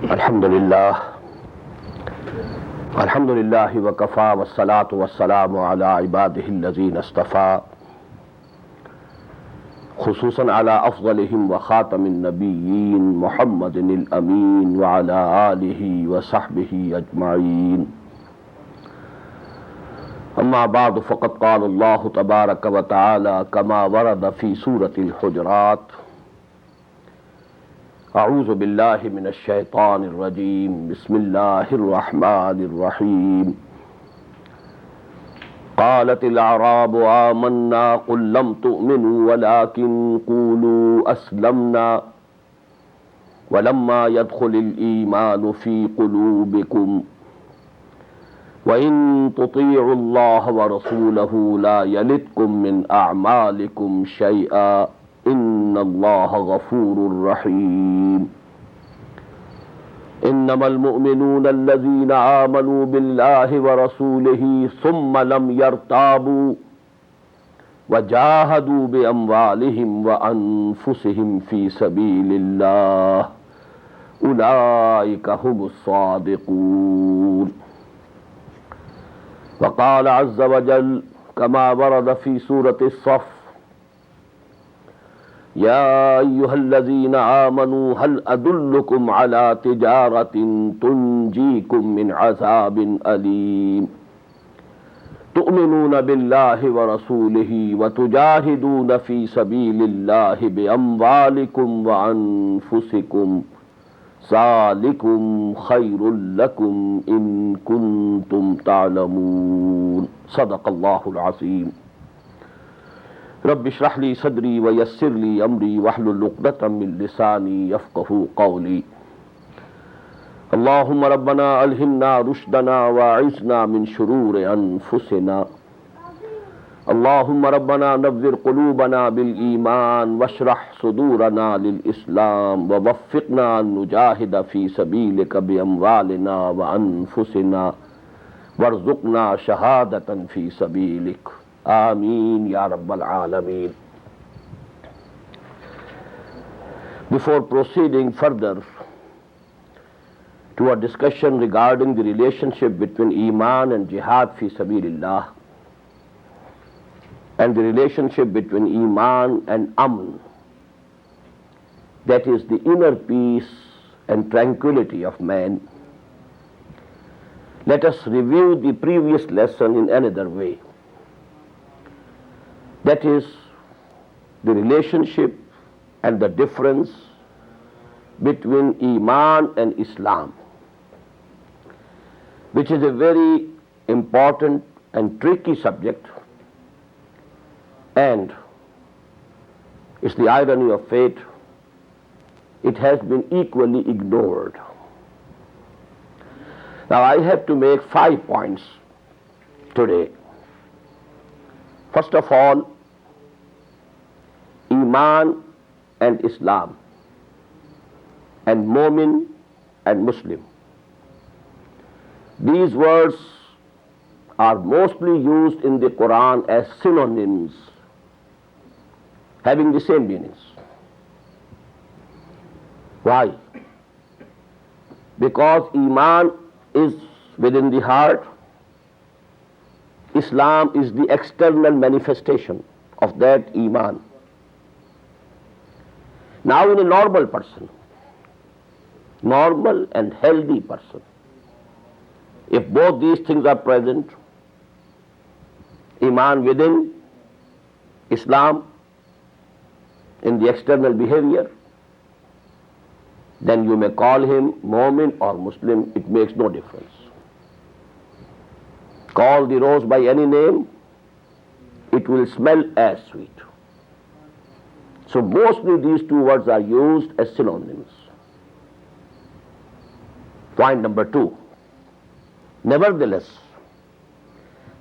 Alhamdulillah. Alhamdulillahi wa kafa wa salatu wa salamu ala ibadihi allazina astafa khususan ala afdalihim wa khatamin nabiyyin Muhammadin al-amin wa ala alihi wa sahbihi ajma'in. Amma ba'du faqad qala Allahu tabaraka wa ta'ala kama warada fi surati al-Hujurat. أعوذ بالله من الشيطان الرجيم بسم الله الرحمن الرحيم قالت الأعراب آمنا قل لم تؤمنوا ولكن قولوا أسلمنا ولما يدخل الإيمان في قلوبكم وإن تطيعوا الله ورسوله لا يلتكم من أعمالكم شيئا إن الله غفور رحيم إنما المؤمنون الذين آمنوا بالله ورسوله ثم لم يرتابوا وجاهدوا بأموالهم وأنفسهم في سبيل الله أولئك هم الصادقون. وقال عز وجل كما ورد في سورة الصف يا أيها الذين آمنوا هل أدلكم على تجارة تنجيكم من عذاب أليم تؤمنون بالله ورسوله وتجاهدون في سبيل الله بأموالكم وأنفسكم ذلكم خير لكم إن كنتم تعلمون. صدق الله العظيم. رب اشرح لي صدري ويسر لي أمري واحلل عقدة من لساني يفقهوا قولي. اللهم ربنا ألهمنا رشدنا وأعذنا من شرور أنفسنا. اللهم ربنا نذر قلوبنا بالإيمان واشرح صدورنا للإسلام ووفقنا أن نجاهد في سبيلك بأموالنا وأنفسنا وارزقنا شهادة في سبيلك. Ameen Ya Rabbal Alameen. Before proceeding further to a discussion regarding the relationship between Iman and Jihad fi Sabilillah and the relationship between Iman and Amn, that is the inner peace and tranquility of man, let us review the previous lesson in another way. That is the relationship and the difference between Iman and Islam, which is a very important and tricky subject, and it's the irony of fate, it has been equally ignored. Now I have to make 5 points today. First of all, Iman and Islam, and Mu'min and Muslim. These words are mostly used in the Quran as synonyms, having the same meanings. Why? Because Iman is within the heart, Islam is the external manifestation of that Iman. Now in a normal person, normal and healthy person, if both these things are present, Iman within, Islam in the external behavior, then you may call him Mu'min or Muslim, it makes no difference. Call the rose by any name, it will smell as sweet. So mostly these two words are used as synonyms. Point number 2. Nevertheless,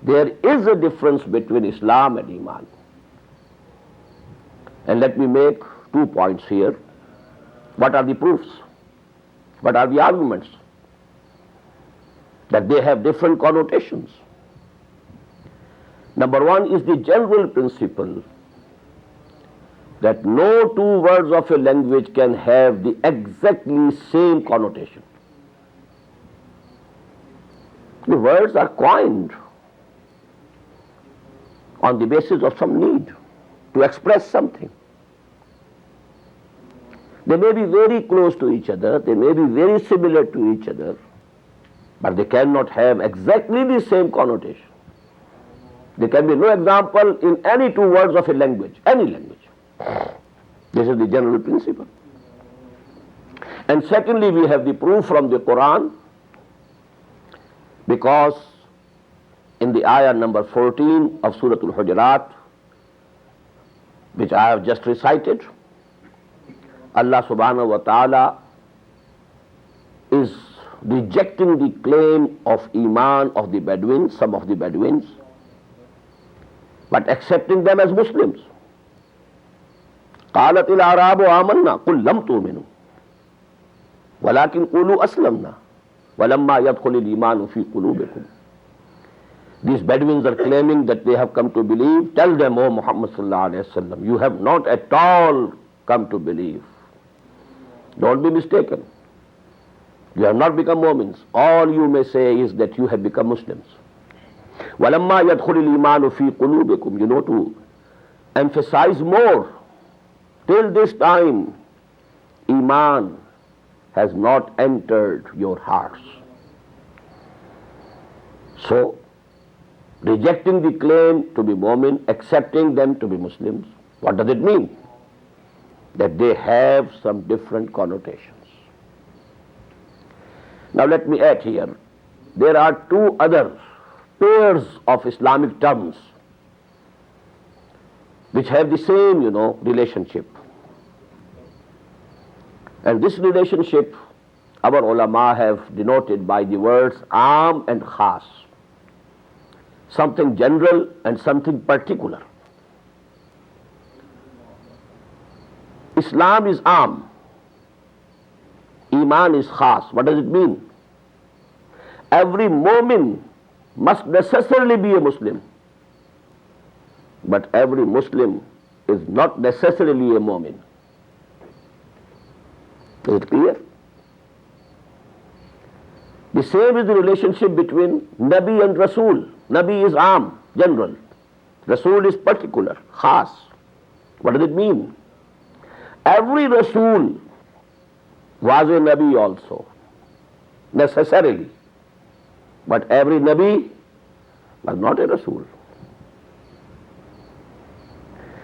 there is a difference between Islam and Iman. And let me make 2 points here. What are the proofs? What are the arguments? That they have different connotations. Number 1 is the general principle that no two words of a language can have the exactly same connotation. The words are coined on the basis of some need to express something. They may be very close to each other, they may be very similar to each other, but they cannot have exactly the same connotation. There can be no example in any two words of a language, any language. This is the general principle. And secondly, we have the proof from the Quran, because in the ayah number 14 of Surah Al-Hujurat, which I have just recited, Allah subhanahu wa ta'ala is rejecting the claim of Iman of the Bedouins, some of the Bedouins, but accepting them as Muslims. قالت الأعراب آمنا قل لم تؤمنوا ولكن قولوا أسلمنا ولما يدخل الإيمان في قلوبكم. These Bedouins are claiming that they have come to believe. Tell them, O Muhammad sallallahu alayhi wa sallam, you have not at all come to believe. Don't be mistaken. You have not become Mu'mins. All you may say is that you have become Muslims. وَلَمَّا يَدْخُلِ الْإِيمَانُ فِي قُلُوبِكُمْ. You know, to emphasize more, till this time, Iman has not entered your hearts. So, rejecting the claim to be Mu'min, accepting them to be Muslims, what does it mean? That they have some different connotations. Now let me add here, there are two other pairs of Islamic terms which have the same, relationship. And this relationship, our ulama have denoted by the words Aam and Khas. Something general and something particular. Islam is Aam. Iman is Khas. What does it mean? Every Mu'min must necessarily be a Muslim. But every Muslim is not necessarily a Mu'min. Is it clear? The same is the relationship between Nabi and Rasul. Nabi is Aam, general. Rasul is particular, Khas. What does it mean? Every Rasul was a Nabi also, necessarily. But every Nabi was not a Rasul.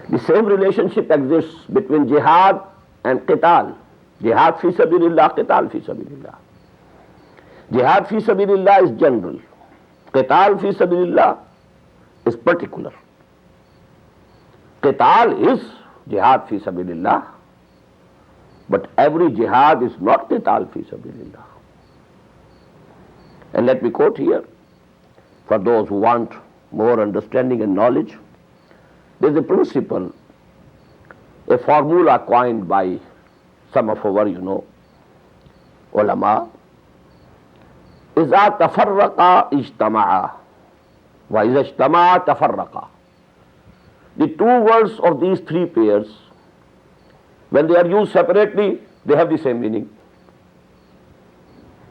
The same relationship exists between jihad and qital. Jihad fi sabilillah, qital fi sabilillah. Jihad fi sabilillah is general. Qital fi sabilillah is particular. Qital is jihad fi sabilillah, but every jihad is not qital fi sabilillah. And let me quote here, for those who want more understanding and knowledge, there is a principle, a formula coined by some of our, ulama. إِذَا تَفَرَّقَا اجْتَمَعَا وَإِذَا اجْتَمَعَا تَفَرَّقَا. The two words of these three pairs, when they are used separately, they have the same meaning.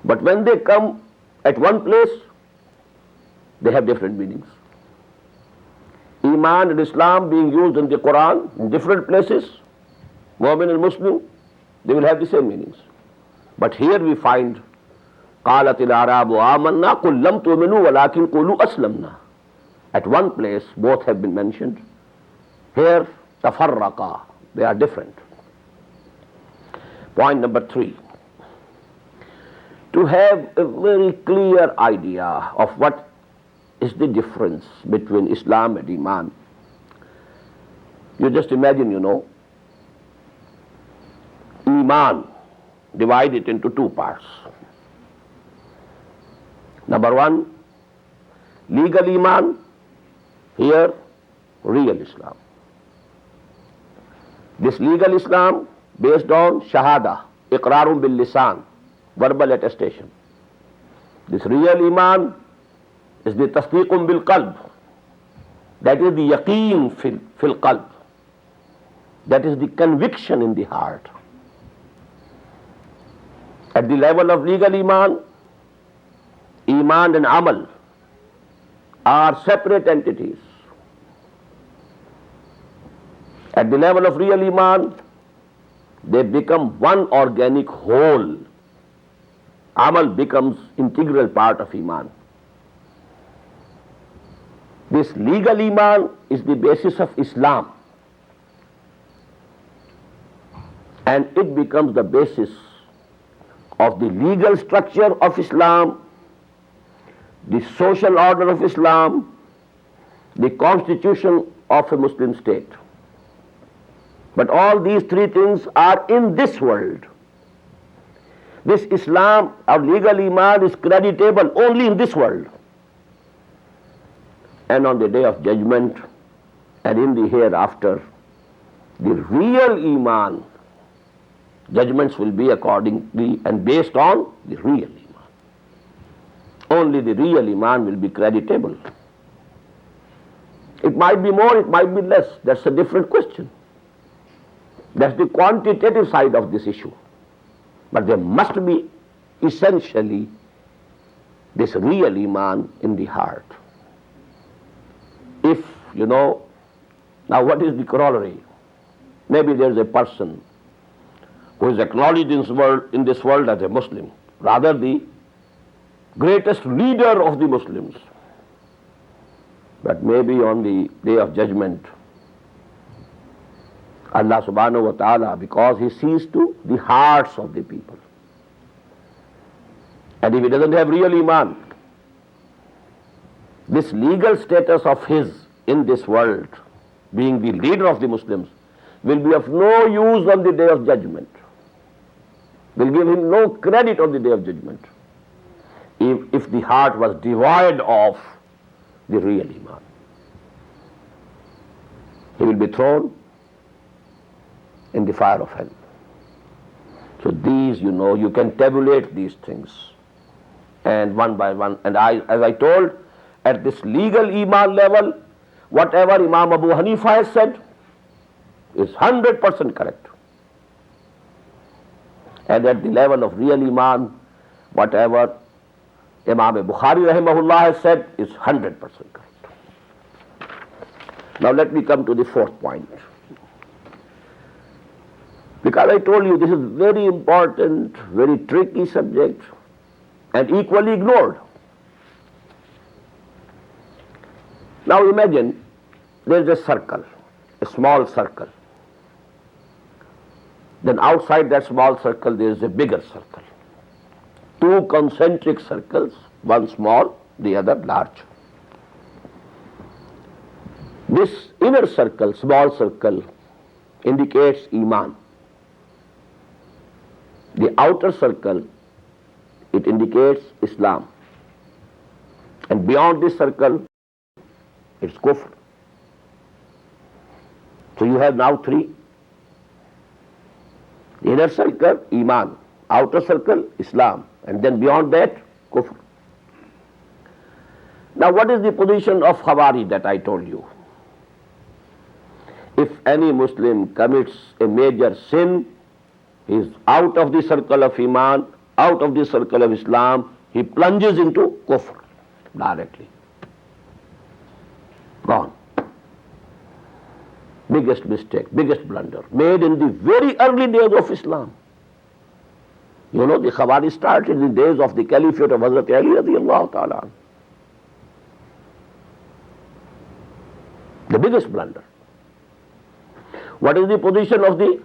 But when they come at one place, they have different meanings. Iman and Islam being used in the Quran in different places, Mu'min and Muslim, they will have the same meanings. But here we find قالت الأعراب آمنا قل لم تؤمنوا ولكن قولوا أسلمنا. At one place both have been mentioned. Here تفرقا, they are different. Point number 3. To have a very clear idea of what is the difference between Islam and Iman, you just imagine, Iman, divide it into two parts. Number 1, legal Iman, here real Islam. This legal Islam based on Shahada, Iqrarun bil Lisan, verbal attestation. This real Iman is the Tasdeequn bil Qalb, that is the Yaqeen fil Qalb, that is the conviction in the heart. At the level of legal Iman Iman and Amal are separate entities. At the level of real Iman, they become one organic whole. Amal becomes integral part of Iman. This legal Iman is the basis of Islam, and it becomes the basis of the legal structure of Islam, the social order of Islam, the constitution of a Muslim state. But all these three things are in this world. This Islam, our legal Iman, is creditable only in this world. And on the day of judgment and in the hereafter, the real Iman, judgments will be accordingly and based on the real Iman. Only the real Iman will be creditable. It might be more, it might be less. That's a different question. That's the quantitative side of this issue. But there must be essentially this real Iman in the heart. If, now what is the corollary? Maybe there is a person who is acknowledged in this world as a Muslim, rather the greatest leader of the Muslims. But maybe on the day of judgment, Allah subhanahu wa ta'ala, because He sees to the hearts of the people. And if he doesn't have real Iman, this legal status of his in this world, being the leader of the Muslims, will be of no use on the day of judgment. Will give him no credit on the day of judgment. If the heart was devoid of the real Iman, he will be thrown in the fire of hell. So these, you can tabulate these things, and one by one. And as I told, at this legal Iman level, whatever Imam Abu Hanifa has said is 100% correct. And at the level of real Iman, whatever Imam Bukhari rahimahullah has said is 100% correct. Now let me come to the fourth point. Because I told you this is very important, very tricky subject, and equally ignored. Now imagine there is a circle, a small circle. Then outside that small circle there is a bigger circle. Two concentric circles, one small, the other large. This inner circle, small circle, indicates Iman. The outer circle, it indicates Islam. And beyond this circle, it's kufr. So you have now three. The inner circle, Iman. Outer circle, Islam. And then beyond that, kufr. Now what is the position of Khawarij that I told you? If any Muslim commits a major sin, he is out of the circle of Iman, out of the circle of Islam, he plunges into kufr directly. Gone. Biggest mistake, biggest blunder, made in the very early days of Islam. The Khawarij started in the days of the Caliphate of Hazrat Ali radiallahu ta'ala. The biggest blunder. What is the position of the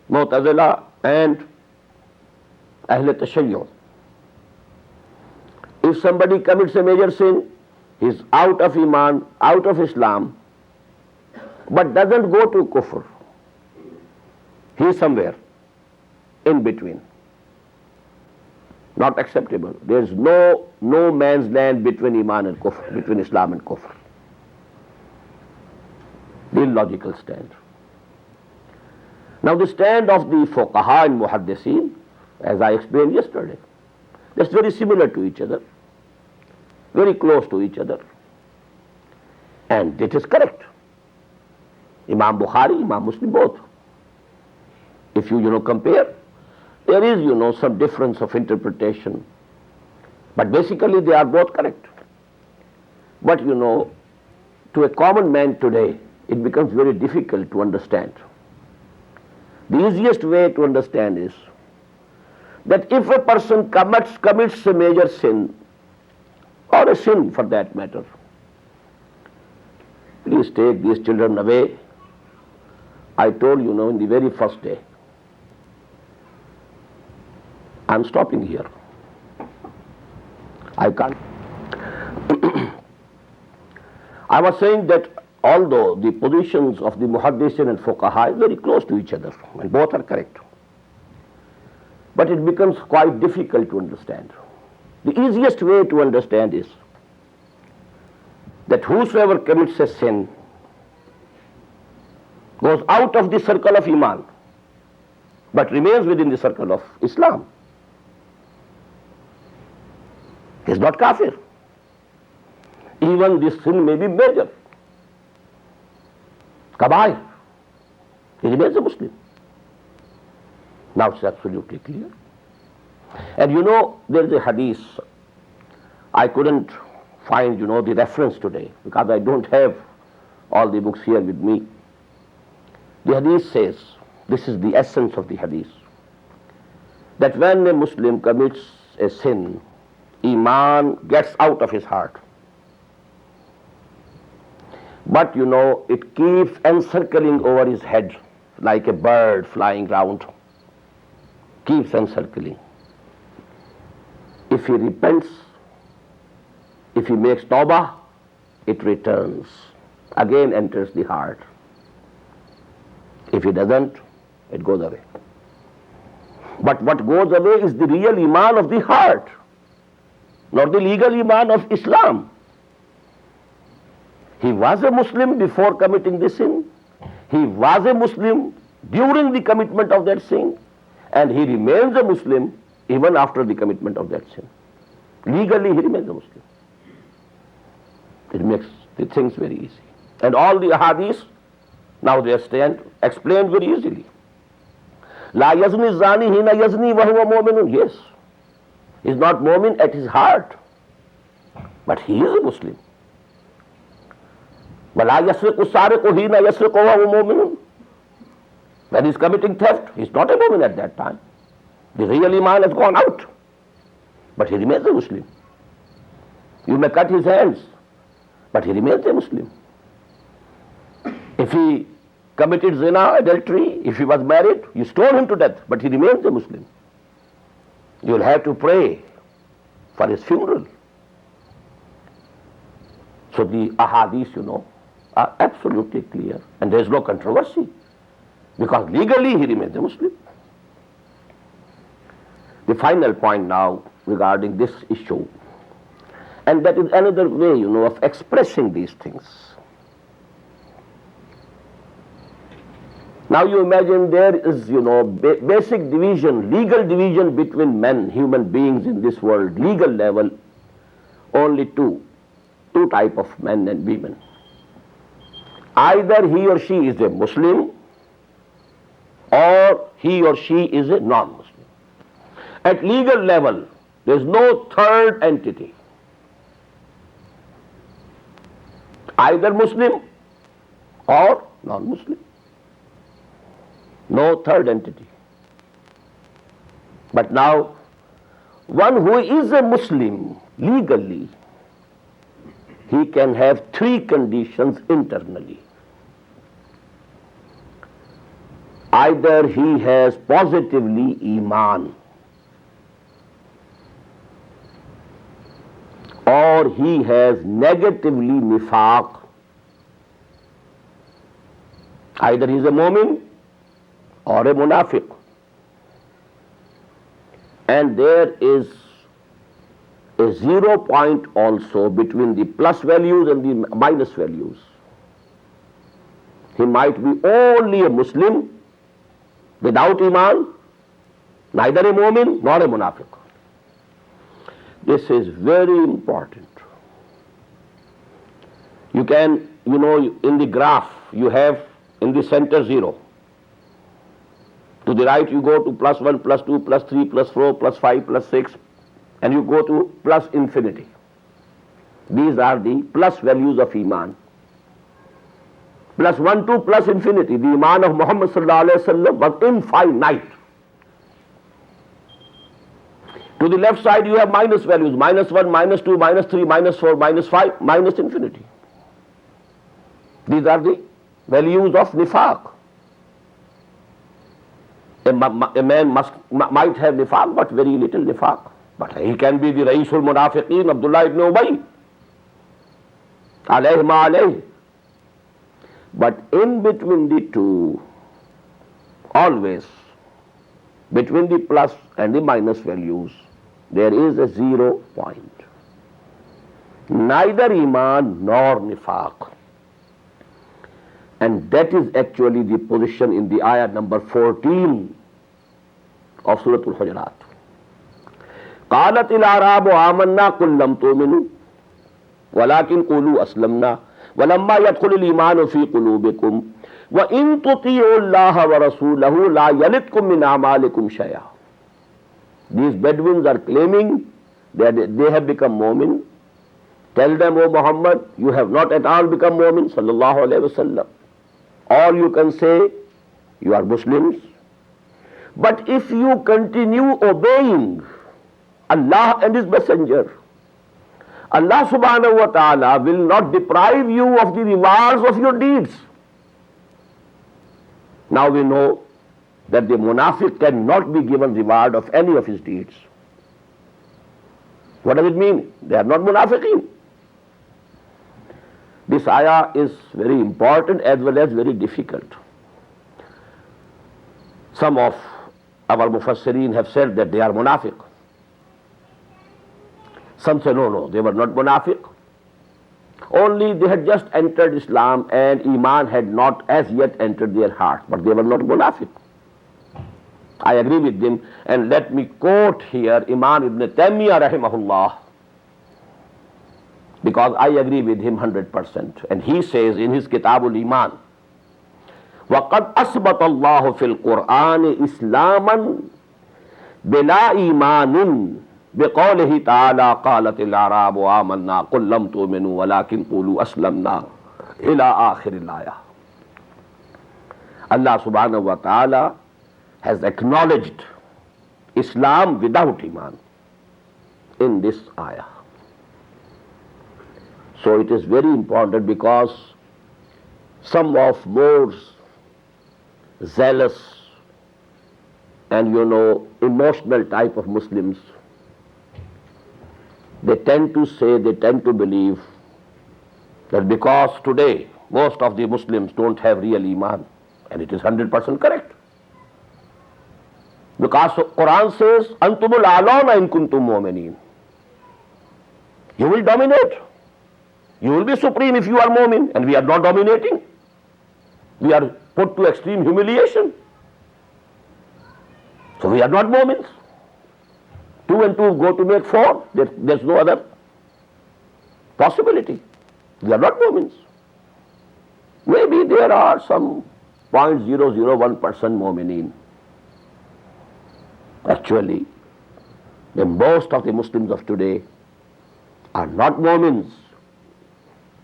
Mu'tazila and Ahl Tashayyuh? If somebody commits a major sin, he is out of Iman, out of Islam, but doesn't go to kufr. He is somewhere in between. Not acceptable. There is no man's land between Iman and kufr, between Islam and kufr. The illogical stand. Now the stand of the fuqaha and muhaddithin, as I explained yesterday, that's very similar to each other, very close to each other. And it is correct. Imam Bukhari, Imam Muslim, both. If you compare, there is some difference of interpretation. But basically they are both correct. But to a common man today, it becomes very difficult to understand. The easiest way to understand is that if a person commits a major sin, or a sin for that matter, please take these children away. I told in the very first day. I'm stopping here. I can't. I was saying that although the positions of the Muhaddisin and Fuqaha is very close to each other, and both are correct, but it becomes quite difficult to understand. The easiest way to understand is that whosoever commits a sin goes out of the circle of Iman, but remains within the circle of Islam. He is not kafir. Even this sin may be major. Kabair. He remains a Muslim. Now it's absolutely clear. And there is a hadith. I couldn't find, the reference today because I don't have all the books here with me. The hadith says, this is the essence of the hadith, that when a Muslim commits a sin, Iman gets out of his heart. But it keeps encircling over his head like a bird flying round. Keeps encircling. If he repents, if he makes tawbah, it returns. Again enters the heart. If he doesn't, it goes away. But what goes away is the real Iman of the heart, not the legal Iman of Islam. He was a Muslim before committing the sin. He was a Muslim during the commitment of that sin. And he remains a Muslim even after the commitment of that sin. Legally he remains a Muslim. It makes the things very easy. And all the ahadith, now they stand explained very easily. La yazni zani hina yazni wa huwa mu'minun. Yes, he is not mu'min at his heart, but he is a Muslim. وَلَا يَسْرِقُ السَّارِقُ هِينَ يَسْرِقُ وَهُوَ مُؤْمِنٌ. When he is committing theft, he is not a mu'min at that time. The real Iman has gone out, but he remains a Muslim. You may cut his hands, but he remains a Muslim. If he committed zina, adultery, if he was married, you stone him to death, but he remains a Muslim. You will have to pray for his funeral. So the ahadith, are absolutely clear, and there is no controversy, because legally he remains a Muslim. The final point now regarding this issue, and that is another way, of expressing these things. Now you imagine there is, basic division, legal division between men, human beings in this world, legal level, only two type of men and women. Either he or she is a Muslim, or he or she is a non-Muslim. At legal level, there is no third entity. Either Muslim or non-Muslim. No third entity. But now, one who is a Muslim legally, he can have three conditions internally. Either he has positively Iman, or he has negatively nifaq. Either he is a mu'min or a munafiq. And there is a 0 point also between the plus values and the minus values. He might be only a Muslim without Iman, neither a mu'min nor a munafiq. This is very important. You can, in the graph, you have in the center 0. To the right you go to +1, +2, +3, +4, +5, +6. and you go to plus infinity. These are the plus values of Iman. Plus 1, 2, plus infinity. The Iman of Muhammad sallallahu alayhi wa sallam was infinite. To the left side you have minus values, minus 1, minus 2, minus 3, minus 4, minus 5, minus infinity. These are the values of nifaq. A man might have nifaq, but very little nifaq. But he can be the Raisul Munafiqeen, Abdullah ibn Ubay. Alayhi ma alayhi. But in between the two, always, between the plus and the minus values, there is a 0 point. Neither Iman nor Nifaq. And that is actually the position in the ayah number 14 of Surah Al-Hujurat. قالت الأعراب آمنا قل لم تؤمنوا ولكن قولوا أسلمنا ولما يدخل الإيمان في قلوبكم وإن تطيعوا الله ورسوله لا يلدكم من أعمالكم شيئا. These Bedouins are claiming that they have become Mu'min. Tell them, O Muhammad, you have not at all become Mu'min, sallallahu alayhi wa sallam. Or you can say, you are Muslims. But if you continue obeying Allah and His Messenger, Allah subhanahu wa ta'ala will not deprive you of the rewards of your deeds. Now we know that the munafiq cannot be given reward of any of his deeds. What does it mean? They are not munafiqeen. This ayah is very important as well as very difficult. Some of our mufassirin have said that they are munafiq. Some say no, they were not munafiq. Only they had just entered Islam and Iman had not as yet entered their heart, but they were not munafiq. I agree with them, and let me quote here Imam Ibn Taymiyyah rahimahullah, because I agree with him 100%. And he says in his Kitabul Iman, وَقَدْ أَثْبَتَ اللَّهُ فِي الْقُرْآنِ إِسْلَامًا بِلَا إِيمَانٍ بِقَوْلِهِ تَعَالَى قَالَتِ الْأَعْرَابُ آمَنَّا قُلْ لَمْ تُؤْمِنُوا وَلَكِنْ قُولُوا أَسْلَمْنَا إِلَى آخِرِ الْآيَةِ. Allah subhanahu wa ta'ala has acknowledged Islam without Iman in this ayah. So it is very important, because some of more zealous and emotional type of Muslims, they tend to say, they tend to believe that because today most of the Muslims don't have real Iman, and it is 100% correct. Because Quran says, Antumul a'launa in kuntum mu'minin. You will dominate. You will be supreme if you are mu'min, and we are not dominating. We are put to extreme humiliation. So we are not mu'mins. 2 and 2 go to make 4. There's no other possibility. We are not mu'mins. Maybe there are some 0.001% mu'minin. Actually, the most of the Muslims of today are not mu'mins.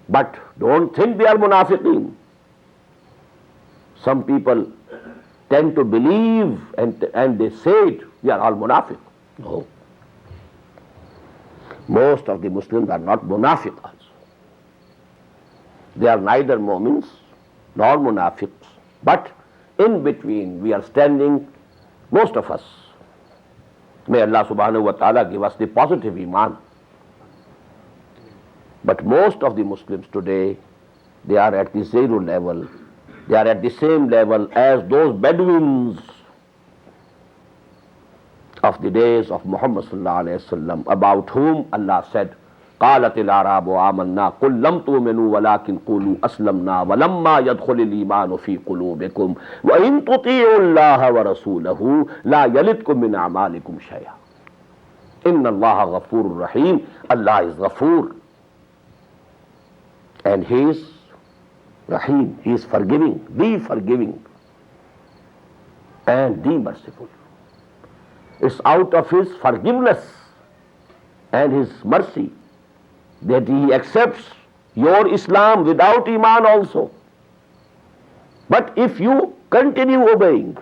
But don't think they are munafiqeen. Some people tend to believe and they say it, we are all munafiq. No. Most of the Muslims are not munafiqas. They are neither mu'mins nor munafiqs. But in between we are standing, most of us. May Allah subhanahu wa ta'ala give us the positive Iman. But most of the Muslims today, they are at the 0 level. They are at the same level as those Bedouins of the days of Muhammad sallallahu alayhi wa sallam, about whom Allah said, قالت الأعراب آمنا قل لم تؤمنوا ولكن قولوا أسلمنا ولما يدخل الإيمان في قلوبكم وإن تطيعوا الله ورسوله لا يلدكم من أعمالكم شيئا إن الله غفور رحيم. Allah is Ghafoor, and He is Rahim. He is forgiving, the forgiving and the merciful. It's out of His forgiveness and His mercy, that He accepts your Islam without Iman also. But if you continue obeying,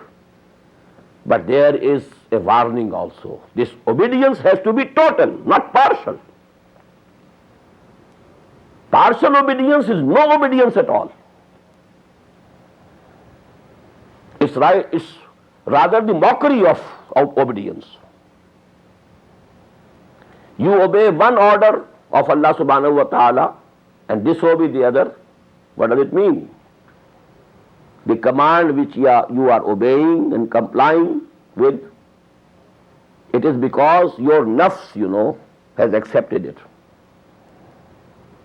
but there is a warning also. This obedience has to be total, not partial. Partial obedience is no obedience at all. It's rather the mockery of obedience. You obey one order of Allah subhanahu wa ta'ala and disobey the other. What does it mean? The command which you are obeying and complying with, it is because your nafs, has accepted it.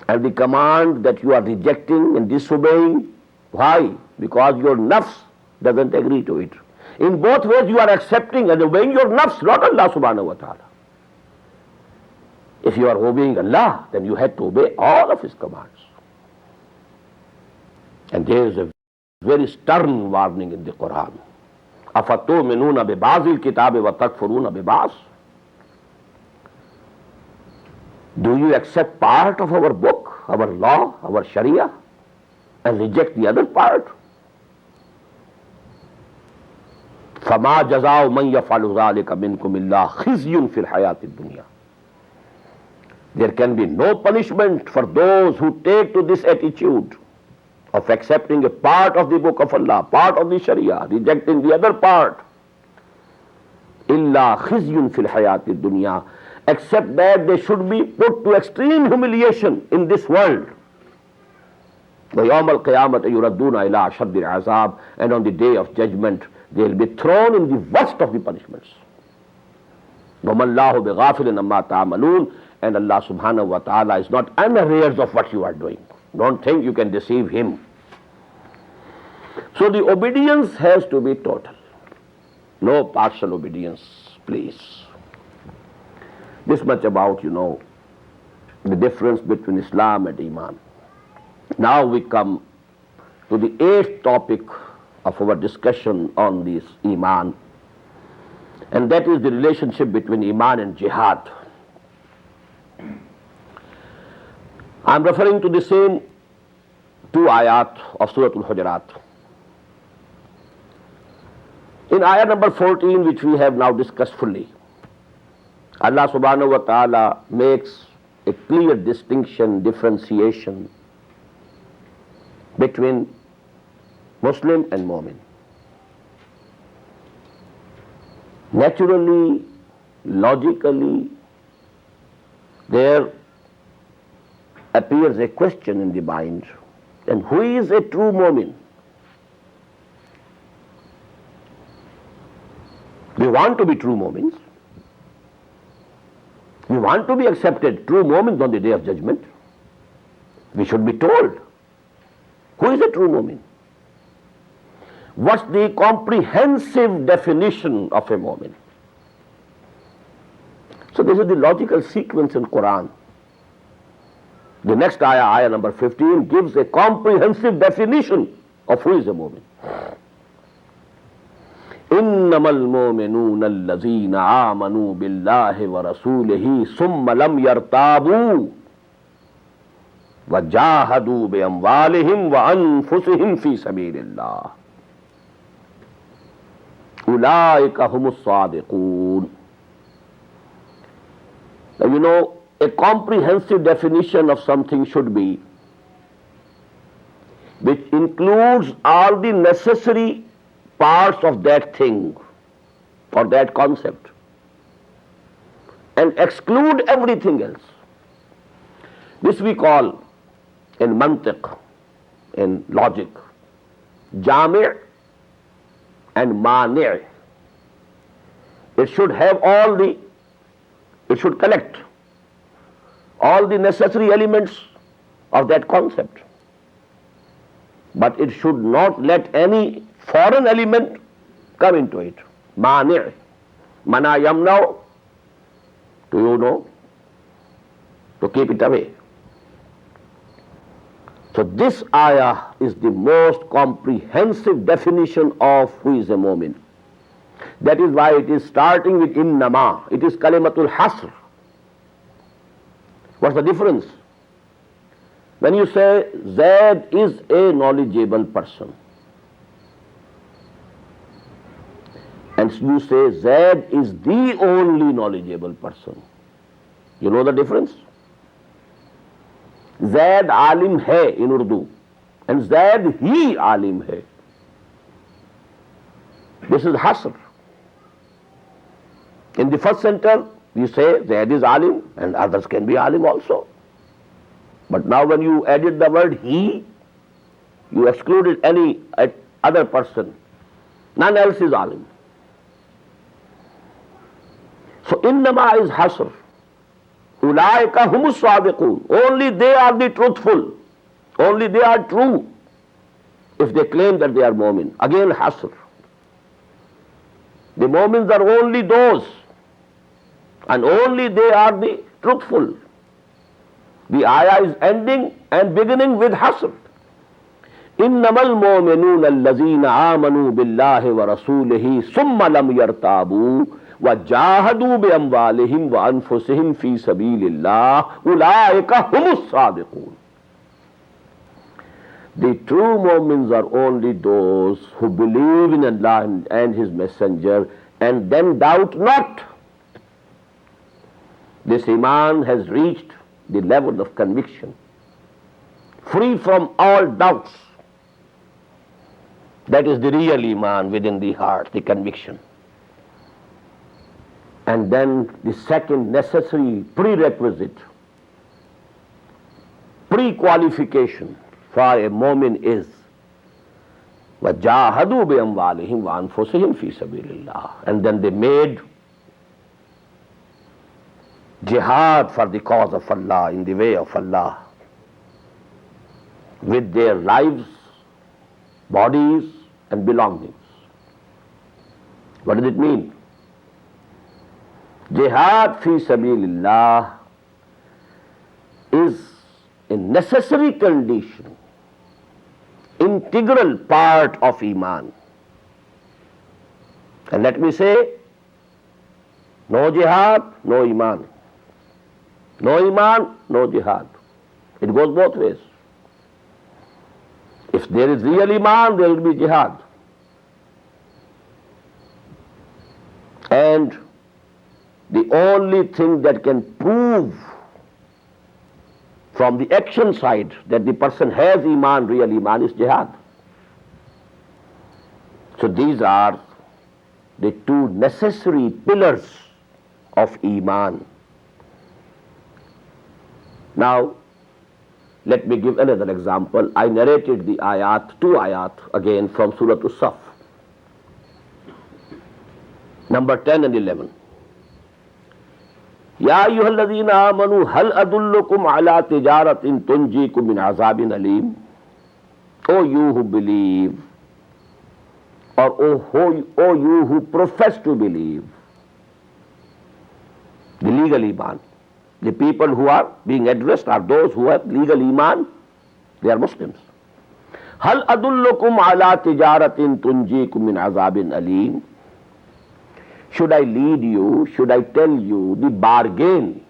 And the command that you are rejecting and disobeying, why? Because your nafs doesn't agree to it. In both ways you are accepting and obeying your nafs, not Allah subhanahu wa ta'ala. If you are obeying Allah, then you had to obey all of His commands. And there is a very stern warning in the Quran. أَفَتُؤْمِنُونَ بِبَعْضِ الْكِتَابِ وَتَكْفُرُونَ بِبَعْضٍ. Do you accept part of our book, our law, our Sharia, and reject the other part? فَمَا جَزَاءُ مَنْ يَفْعَلُ ذَلِكَ مِنْكُمْ إِلَّا خِزْيٌ فِي الْحَيَاةِ الدُّنْيَا. There can be no punishment for those who take to this attitude of accepting a part of the book of Allah, part of the Sharia, rejecting the other part. إِلَّا خِزْيٌ فِي الْحَيَاةِ الدُّنْيَا. Except that they should be put to extreme humiliation in this world. وَيَوْمَ الْقِيَامَةِ يُرَدُّونَ إِلَىٰ أَشَدِّ الْعَذَابِ. And on the day of judgment, they will be thrown in the worst of the punishments. وَمَا اللَّهُ بِغَافِلٍ عَمَّا تَعْمَلُونَ. And Allah subhanahu wa ta'ala is not unawares of what you are doing. Don't think you can deceive Him. So the obedience has to be total. No partial obedience, please. This much about, the difference between Islam and Iman. Now we come to the 8th topic of our discussion on this Iman, and that is the relationship between Iman and Jihad. I am referring to the same 2 ayat of Surah Al-Hujurat. In ayat number 14, which we have now discussed fully, Allah subhanahu wa ta'ala makes a clear distinction, differentiation between Muslim and Mu'min. Naturally, logically, there appears a question in the mind, and who is a true Mu'min? We want to be true Mu'mins. We want to be accepted true Mu'mins on the day of judgment. We should be told, who is a true Mu'min? What's the comprehensive definition of a Mu'min? So this is the logical sequence in Quran. The next ayah number 15, gives a comprehensive definition of who is a Mu'min. إِنَّمَا الْمُؤْمِنُونَ الَّذِينَ آمَنُوا بِاللَّهِ وَرَسُولِهِ ثُمَّ لَمْ يَرْتَابُوا وَجَاهَدُوا بِأَمْوَالِهِمْ وَأَنفُسِهِمْ فِي سَبِيلِ اللَّهِ أُولَٰئِكَ هُمُ الصَّادِقُونَ. Now a comprehensive definition of something should be which includes all the necessary parts of that thing or that concept and exclude everything else. This we call in mantiq, in logic, jami' and mani'. It should collect all the necessary elements of that concept. But it should not let any foreign element come into it. Mani'. Mana yamna, do you know? To keep it away. So this ayah is the most comprehensive definition of who is a Mu'min. That is why it is starting with innama. It is kalimatul hasr. What's the difference? When you say Zaid is a knowledgeable person, and you say Zaid is the only knowledgeable person, you know the difference? Zaid alim hai in Urdu, and Zaid he alim hai. This is hasr. In the first sentence, you say Zaid is alim, and others can be alim also. But now when you added the word he, you excluded any other person. None else is alim. So innama is hasr. Ulaika humus sadiqun. Only they are the truthful. Only they are true. If they claim that they are mu'min. Again hasr. The mu'mins are only those. And only they are the truthful. The ayah is ending and beginning with hasr. إنما المؤمنون الذين آمنوا بالله ورسوله ثم لم يرتابوا وجاهدوا بأموالهم وأنفسهم في سبيل الله أولئك هم الصادقون. The true Mu'mins are only those who believe in Allah and His Messenger and then doubt not. This Iman has reached the level of conviction, free from all doubts. That is the real Iman within the heart, the conviction. And then the second necessary prerequisite, pre-qualification for a mu'min is وَجَاهَدُوا بِأَمْوَالِهِمْ وَأَنفُسِهِمْ فِي سَبِيلِ اللَّهِ. And then they made jihad for the cause of Allah, in the way of Allah, with their lives, bodies and belongings. What does it mean? Jihad fi sabilillah is a necessary condition, integral part of Iman. And let me say, no jihad, no Iman. No Iman, no jihad. It goes both ways. If there is real Iman, there will be jihad. And the only thing that can prove from the action side that the person has Iman, real Iman, is jihad. So these are the two necessary pillars of Iman. Now, let me give another example. I narrated the ayat, two ayat again from Surah As-Saff, number 10 and 11. Ya ayyuhalladhina amanu hal adullukum ala tijaratin tunjikum min azabin alim. O you who believe, or O you who profess to believe, the legal Iman. The people who are being addressed are those who have legal Iman. They are Muslims. Hal adullukum ala tijaratin tunjikum min azabin alim. Should I lead you, should I tell you the bargain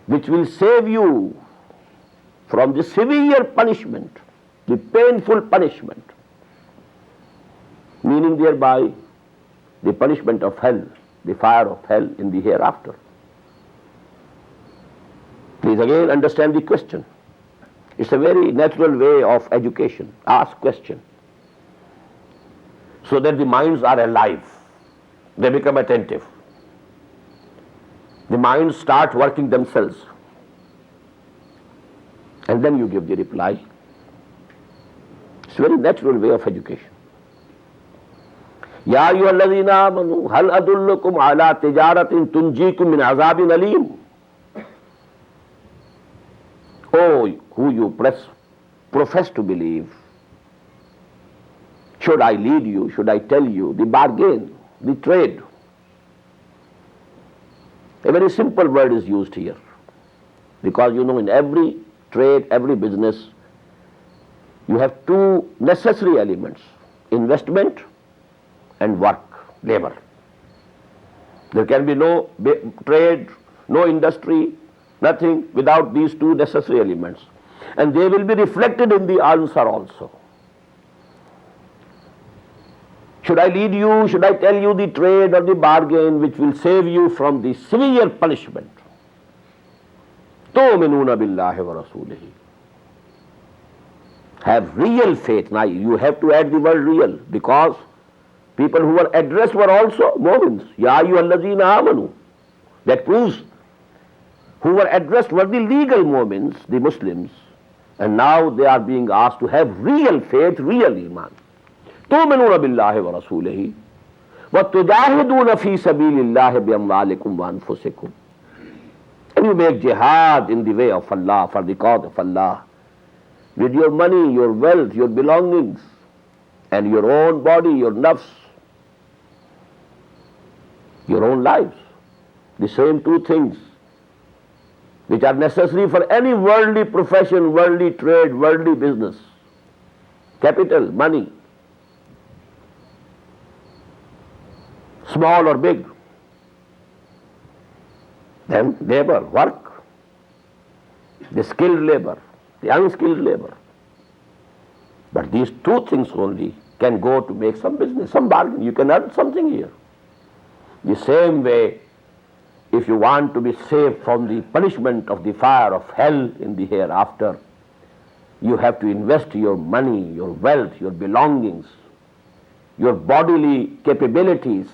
which will save you from the severe punishment, the painful punishment, meaning thereby the punishment of hell, the fire of hell in the hereafter. Please again understand the question. It's a very natural way of education. Ask question, so that the minds are alive. They become attentive. The minds start working themselves. And then you give the reply. It's a very natural way of education. Ya ayyuhalladhina amanu hal adullukum ala tijaratin tunjikum min azabin alim. Oh, who you profess to believe, should I lead you, should I tell you the bargain, the trade? A very simple word is used here, because in every trade, every business, you have two necessary elements: investment and work, labor. There can be no trade no industry, nothing without these two necessary elements. And they will be reflected in the answer also. Should I lead you, should I tell you the trade or the bargain which will save you from the severe punishment? تُؤْمِنُونَ بِاللَّهِ وَرَسُولِهِ. Have real faith. Now you have to add the word real, because people who were addressed were also Mu'mins. Ya ayyuhallazina amanu. That proves who were addressed were the legal Mu'mins, the Muslims. And now they are being asked to have real faith, real iman. تُؤْمِنُونَ بِاللَّهِ وَرَسُولِهِ وَتُجَاهِدُونَ فِي سَبِيلِ اللَّهِ بِأَمْوَالِكُمْ وَأَنفُسِكُمْ. And you make jihad in the way of Allah, for the cause of Allah, with your money, your wealth, your belongings, and your own body, your nafs, your own lives. The same two things which are necessary for any worldly profession, worldly trade, worldly business. Capital, money, small or big. Then labor, work, the skilled labor, the unskilled labor. But these two things only can go to make some business, some bargain. You can earn something here. The same way, if you want to be saved from the punishment of the fire of hell in the hereafter, you have to invest your money, your wealth, your belongings, your bodily capabilities,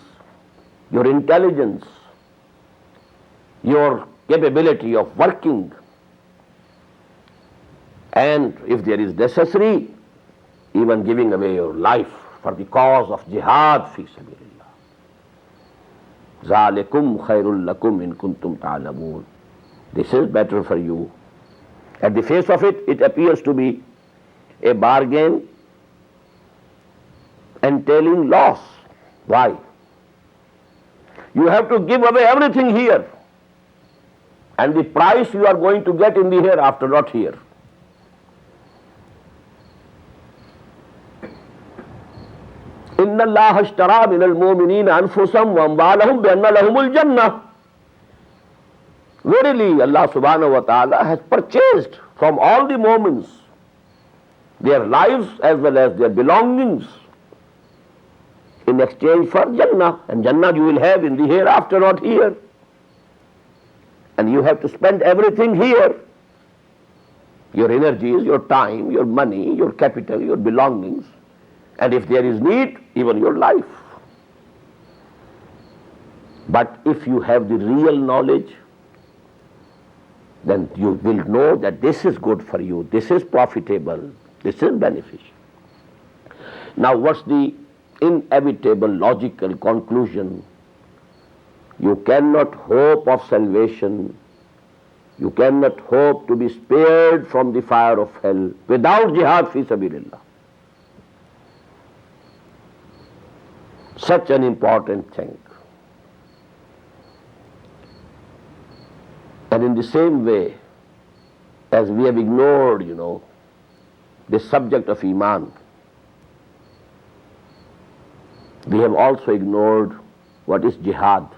your intelligence, your capability of working, and if there is necessary, even giving away your life for the cause of jihad fi sabilillah. ذَلِكُمْ خَيْرٌ لَكُمْ إِن كُنْتُمْ تَعْلَمُونَ. This is better for you. At the face of it, it appears to be a bargain entailing loss. Why? You have to give away everything here, and the price you are going to get in the hereafter, not here. إِنَّ اللَّهَ اشْتَرَى مِنَ الْمُؤْمِنِينَ أَنفُسَهُمْ وَأَمْوَالَهُمْ بِأَنَّ لَهُمُ الْجَنَّةَ. Verily, Allah subhanahu wa ta'ala has purchased from all the Mu'mins their lives as well as their belongings in exchange for Jannah. And Jannah you will have in the hereafter, not here. And you have to spend everything here. Your energies, your time, your money, your capital, your belongings. And if there is need, even your life. But if you have the real knowledge, then you will know that this is good for you, this is profitable, this is beneficial. Now what's the inevitable logical conclusion? You cannot hope of salvation, you cannot hope to be spared from the fire of hell without jihad fi sabilillah. Such an important thing. And in the same way, as we have ignored, the subject of Iman, we have also ignored what is jihad.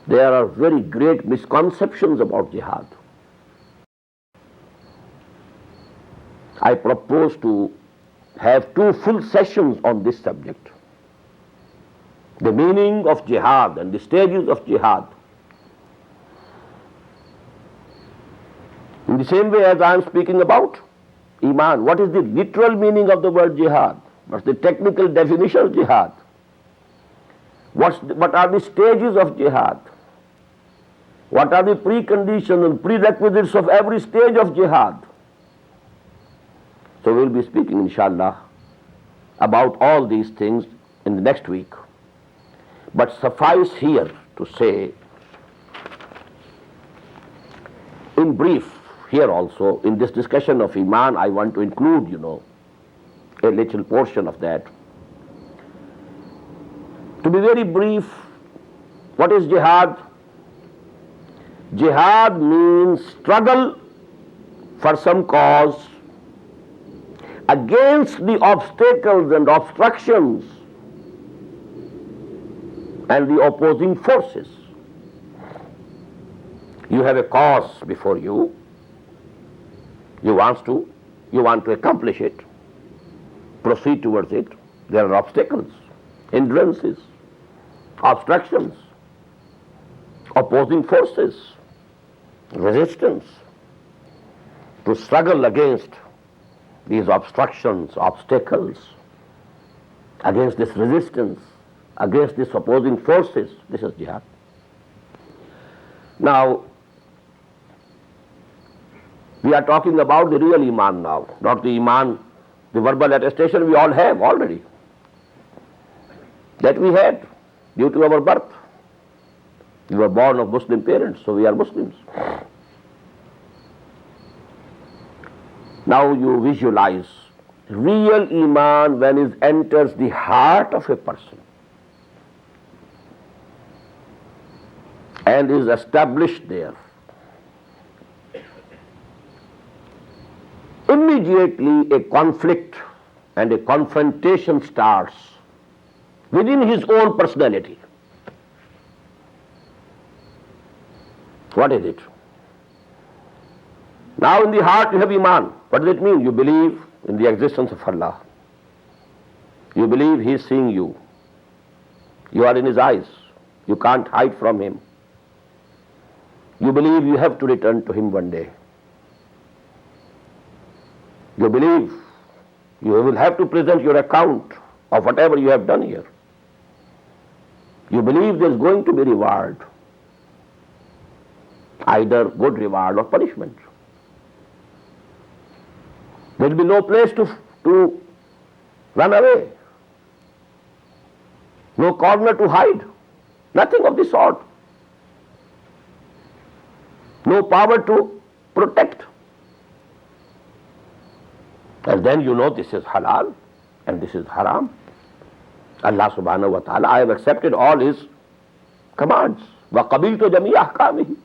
There are very great misconceptions about jihad. I propose to have 2 full sessions on this subject. The meaning of jihad and the stages of jihad. In the same way as I am speaking about Iman, what is the literal meaning of the word jihad? What's the technical definition of jihad? What are the stages of jihad? What are the preconditions and prerequisites of every stage of jihad? So we'll be speaking, inshallah, about all these things in the next week. But suffice here to say, in brief, here also, in this discussion of Iman, I want to include, a little portion of that. To be very brief, what is jihad? Jihad means struggle for some cause against the obstacles and obstructions and the opposing forces. You have a cause before you. You want to accomplish it, proceed towards it. There are obstacles, hindrances, obstructions, opposing forces, resistance. To struggle against these obstructions, obstacles, against this resistance, against these opposing forces, this is jihad. Now, we are talking about the real Iman now, not the Iman, the verbal attestation we all have already. That we had due to our birth. We were born of Muslim parents, so we are Muslims. Now you visualize real Iman when it enters the heart of a person and is established there. Immediately a conflict and a confrontation starts within his own personality. What is it? Now in the heart you have Iman. What does it mean? You believe in the existence of Allah. You believe He is seeing you. You are in His eyes. You can't hide from Him. You believe you have to return to Him one day. You believe you will have to present your account of whatever you have done here. You believe there is going to be reward, either good reward or punishment. There will be no place to run away, no corner to hide, nothing of the sort, no power to protect. And then you know this is halal and this is haram. Allah subhanahu wa ta'ala, I have accepted all His commands. وَقَبِلْتُ جَمِيعَ أَحْكَامِهِ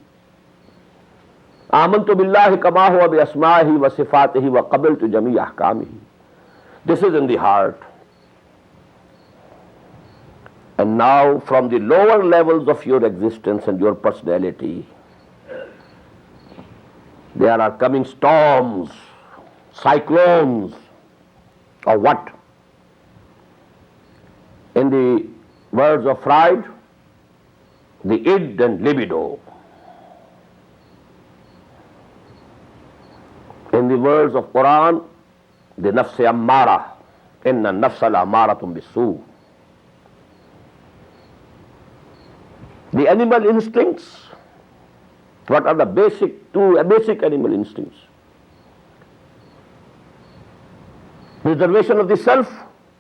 آمنت باللہ کما ہوا بأسمائہ وصفاتہ وقبلت جمیع احکامہ. This is in the heart. And now from the lower levels of your existence and your personality, there are coming storms, cyclones, or what? In the words of Freud, the id and libido. In the words of Quran, the nafs-e ammara, inna nafsa la-ammaratun bis-su. The animal instincts. What are the basic animal instincts? Preservation of the self,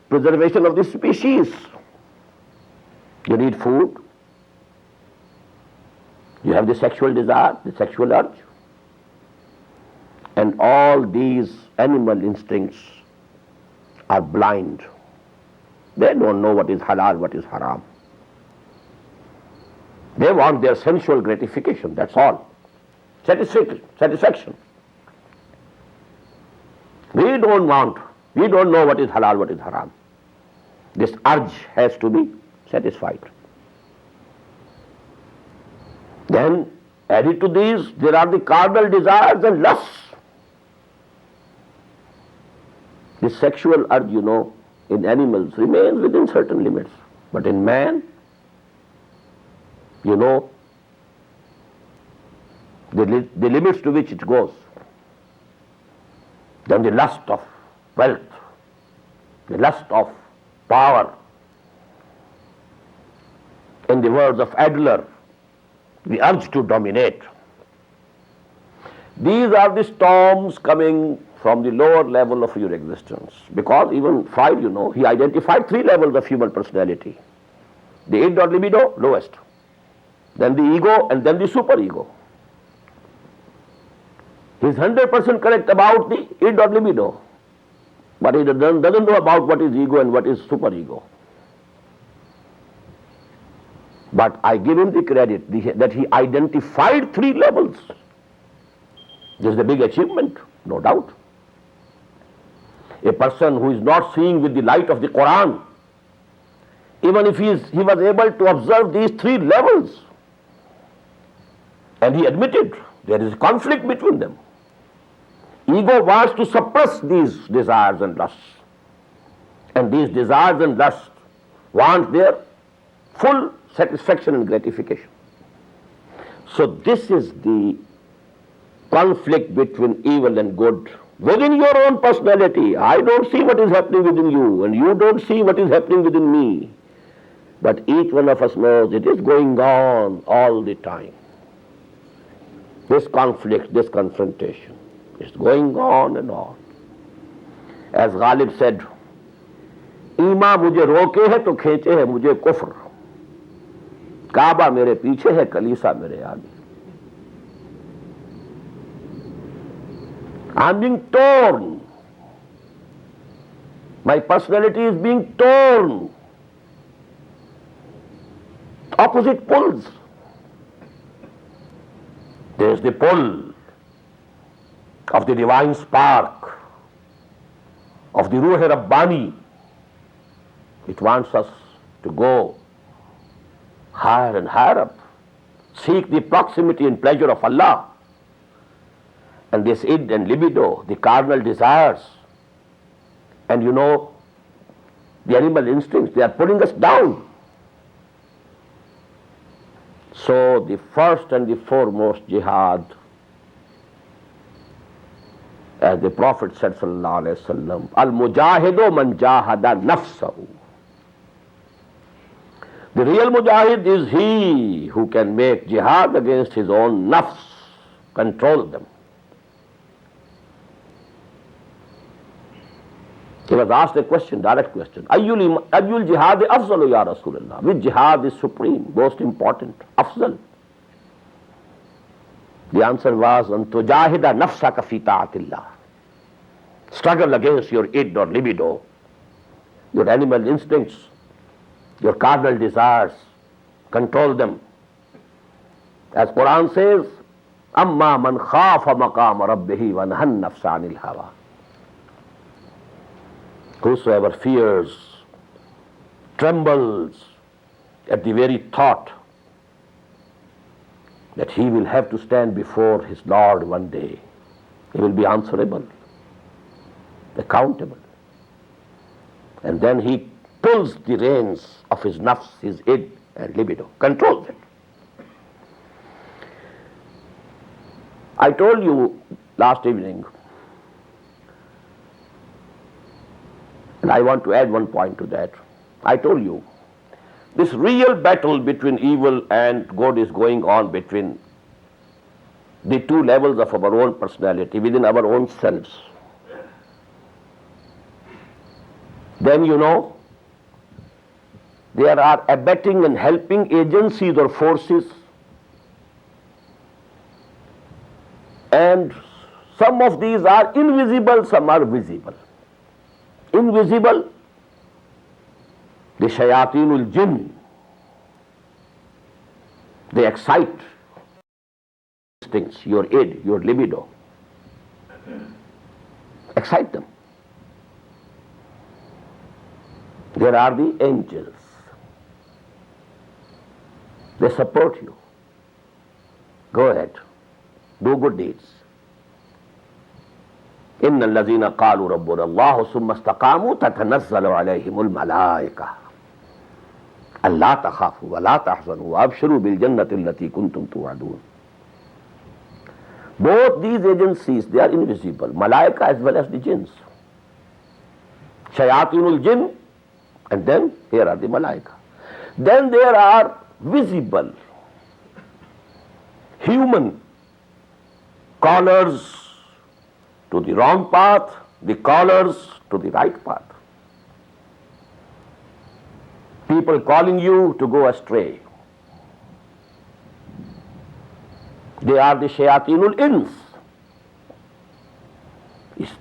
preservation of the species. You need food. You have the sexual desire, the sexual urge. And all these animal instincts are blind. They don't know what is halal, what is haram. They want their sensual gratification, that's all. Satisfaction. We don't know what is halal, what is haram. This urge has to be satisfied. Then, added to these, there are the carnal desires and lusts. The sexual urge, in animals remains within certain limits. But in man, the limits to which it goes. Then the lust of wealth, the lust of power. In the words of Adler, the urge to dominate. These are the storms coming from the lower level of your existence. Because even Freud, he identified 3 levels of human personality. The id or libido, lowest. Then the ego, and then the superego. He is 100% correct about the id or libido. But he doesn't know about what is ego and what is superego. But I give him the credit that he identified 3 levels. This is a big achievement, no doubt. A person who is not seeing with the light of the Quran, even if he was able to observe these 3 levels, And he admitted there is a conflict between them. Ego wants to suppress these desires and lusts. And these desires and lusts want their full satisfaction and gratification. So this is the conflict between evil and good within your own personality. I don't see what is happening within you, and you don't see what is happening within me. But each one of us knows it is going on all the time. This conflict, this confrontation is going on and on. As Ghalib said, ईमा मुझे रोके है तो खींचे है मुझे कुफ्र, काबा मेरे पीछे है कलीसा मेरे आगे. I'm being torn. My personality is being torn. Opposite pulls. There is the pull of the divine spark, of the Ruh Rabbani. It wants us to go higher and higher up, seek the proximity and pleasure of Allah. And this id and libido, the carnal desires, and the animal instincts, they are pulling us down. So the first and the foremost jihad, as the Prophet said sallallahu alaihi wasallam, al-mujahidu man jahada nafsahu. The real mujahid is he who can make jihad against his own nafs, control them. He was asked a question, direct question. Ayyul jihad afzalu ya Rasulullah. Which jihad is supreme, most important, afzal? The answer was, an tujahida nafsaka fi ta'atillah. Struggle against your id or libido, your animal instincts, your carnal desires, control them. As Quran says, amma man khafa maqama rabbihi wa nahan nafsa anil hawa. Whosoever fears, trembles at the very thought that he will have to stand before his Lord one day. He will be answerable, accountable. And then he pulls the reins of his nafs, his id and libido, controls it. I told you last evening, and I want to add one point to that. I told you, this real battle between evil and good is going on between the two levels of our own personality, within our own selves. Then there are abetting and helping agencies or forces, and some of these are invisible, some are visible. Invisible, the shayateen jinn, they excite instincts, your id, your libido, excite them. There are the angels. They support you. Go ahead, do good deeds. إن الذين قالوا ربنا الله ثم استقاموا تتنزل عليهم الملائكة ألا تخافوا ولا تحزنوا وأبشروا بالجنة التي كنتم توعدون. Both these agencies, they are invisible, Malaika as well as the jinns. Shayatinul jinn, and then here are the Malaika. Then there are visible human callers to the wrong path, the callers to the right path. People calling you to go astray. They are the shayatinul ins.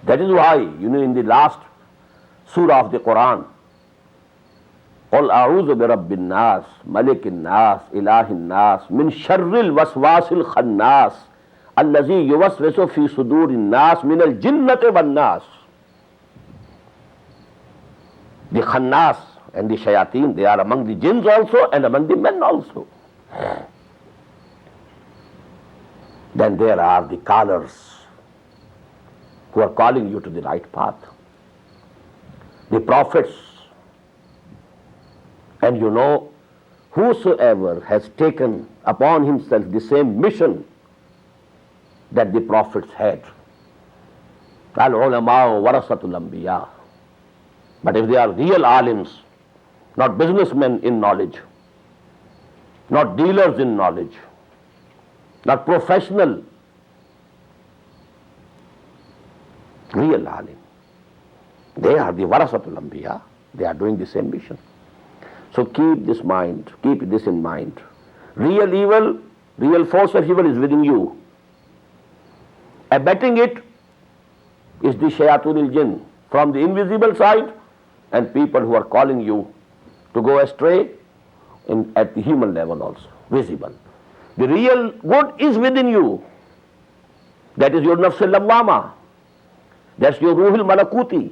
That is why, in the last surah of the Quran, قُلْ أَعُوذُ بِرَبِّ النَّاسِ مَلِكِ النَّاسِ إِلَهِ النَّاسِ مِنْ شَرِّ الْوَسْوَاسِ الْخَنَّاسِ الَّذِي يُوَسْوِسُ فِي صُدُورِ النَّاسِ مِنَ الْجِنَّةِ وَالنَّاسِ. The khannas and the shayateen, they are among the jinns also and among the men also. Then there are the callers who are calling you to the right path, the prophets. And you know, whosoever has taken upon himself the same mission that the prophets had, al-ulama warasatul anbiya. But if they are real alims, not businessmen in knowledge, not dealers in knowledge, not professional, real alim, they are the warasatul anbiya. They are doing the same mission. So keep this in mind. Real evil, real force of evil is within you. Abetting it is the shayatunil jinn from the invisible side, and people who are calling you to go astray at the human level also, visible. The real good is within you. That is your nafs al-lawwama. That's your ruh al-malakuti.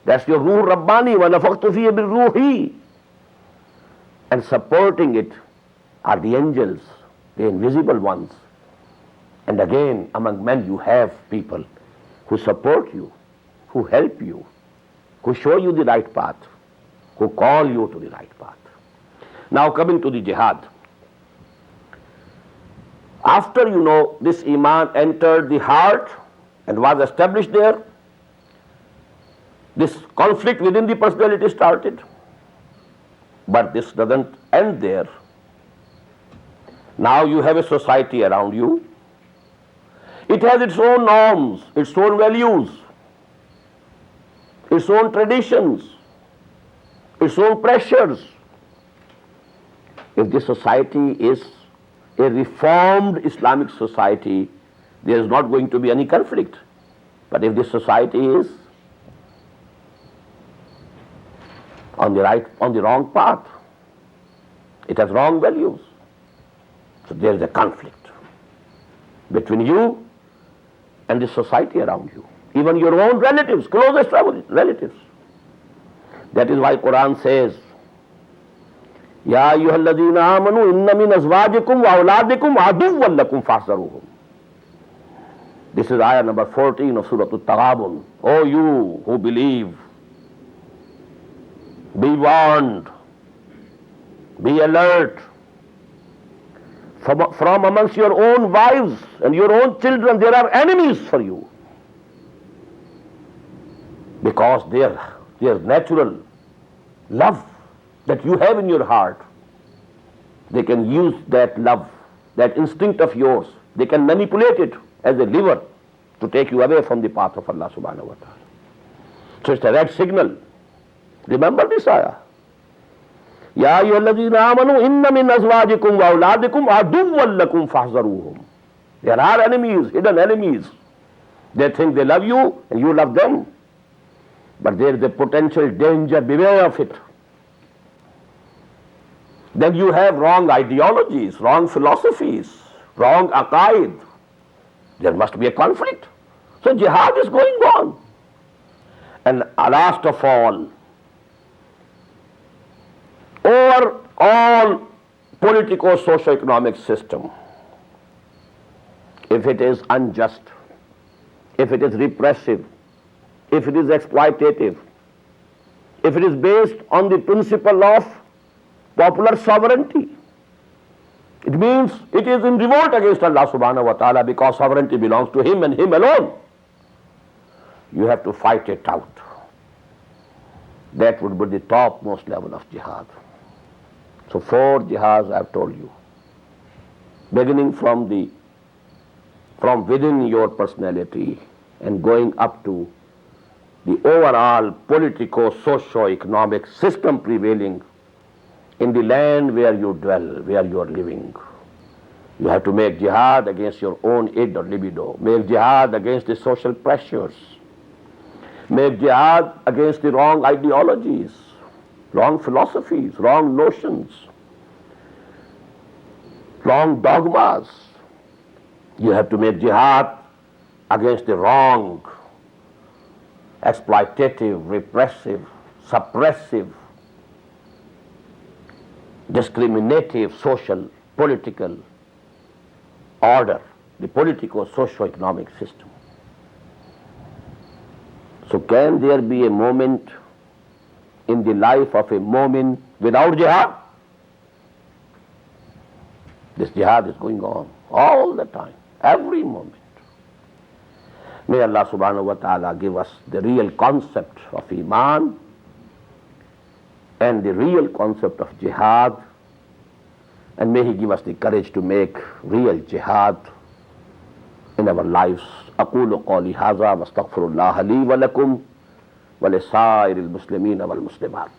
That's your ruh rabbani, wa nafakhtu fihi bil ruhi. And supporting it are the angels, the invisible ones. And again, among men you have people who support you, who help you, who show you the right path, who call you to the right path. Now coming to the jihad. After this iman entered the heart and was established there, this conflict within the personality started. But this doesn't end there. Now you have a society around you. It has its own norms, its own values, its own traditions, its own pressures. If this society is a reformed Islamic society, there is not going to be any conflict. But if this society is on the wrong path, it has wrong values, so there is a conflict between you and the society around you, even your own relatives, closest relatives. That is why Quran says, Ya ayyuhalladhina amanu inna min azwajikum wa awladikum aduwwan lakum fahzaruhum. This is ayah number 14 of Surah At-Taghabun. O you who believe, be warned, be alert. From amongst your own wives and your own children, there are enemies for you. Because their natural love that you have in your heart, they can use that love, that instinct of yours, they can manipulate it as a lever to take you away from the path of Allah subhanahu wa ta'ala. So it's a red signal. Remember this ayah. Ya ayyuhalladhina amanu inna min azwajikum wa awladikum aduwwan lakum fahzaruhum. There are enemies, hidden enemies. They think they love you and you love them. But there is a potential danger, beware of it. Then you have wrong ideologies, wrong philosophies, wrong aqaid. There must be a conflict. So jihad is going on. And last of all, over all politico-socio-economic system, if it is unjust, if it is repressive, if it is exploitative, if it is based on the principle of popular sovereignty, it means it is in revolt against Allah subhanahu wa ta'ala, because sovereignty belongs to Him and Him alone. You have to fight it out. That would be the topmost level of jihad. So 4 jihads I have told you, beginning from within your personality and going up to the overall politico-socio-economic system prevailing in the land where you dwell, where you are living. You have to make jihad against your own id or libido, make jihad against the social pressures, make jihad against the wrong ideologies, wrong philosophies, wrong notions, wrong dogmas. You have to make jihad against the wrong, exploitative, repressive, suppressive, discriminative social, political order the politico-socio-economic system. So can there be a moment in the life of a mu'min without jihad? This jihad is going on all the time, every moment. May Allah subhanahu wa ta'ala give us the real concept of Iman and the real concept of jihad, and may He give us the courage to make real jihad in our lives. أقول قولي هذا واستغفر الله لي ولكم ولسائر المسلمين والمسلمات.